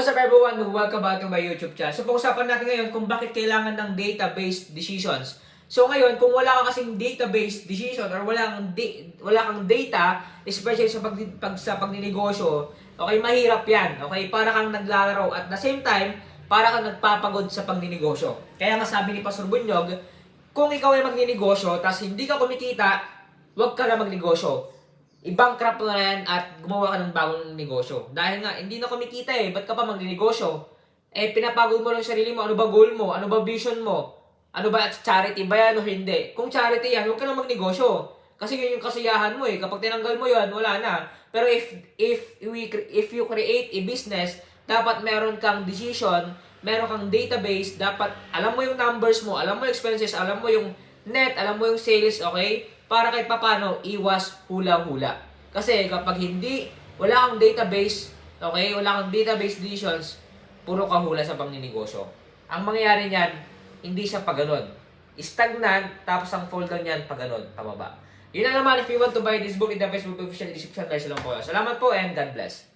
What's up everyone? Welcome back to my YouTube channel. So pag-usapan natin ngayon kung bakit kailangan ng database decisions. So ngayon, kung wala ka kasing database decision or wala kang data, especially sa pagninegosyo, okay, mahirap yan. Okay, para kang naglalaro at the same time, para kang nagpapagod sa pagninegosyo. Kaya nga sabi ni Pastor Bunyog, kung ikaw ay magninegosyo, tapos hindi ka kumikita, huwag ka na magnegosyo. I-bankrupt mo na yan at gumawa ka ng bagong negosyo. Dahil nga, hindi na kumikita ba't ka pa magninegosyo? Pinapagod mo lang yung sarili mo, ano ba goal mo? Ano ba vision mo? Ano ba charity ba yan o hindi? Kung charity yan, huwag ka na magnegosyo. Kasi yun yung kasiyahan mo Kapag tinanggal mo yan, wala na. Pero if you create a business, dapat meron kang decision, meron kang database, dapat alam mo yung numbers mo, alam mo yung expenses, alam mo yung net, alam mo yung sales, okay? Para kahit papano, iwas hula-hula. Kasi kapag wala kang database, okay, wala kang database decisions, puro ka hula sa pangninegosyo. Ang mangyayari niyan, hindi siya paganon. Stagnant, tapos ang fall down niyan, paganon, pababa. Yun na naman, if you want to buy this book in the Facebook official description, guys, lang po. Salamat po and God bless.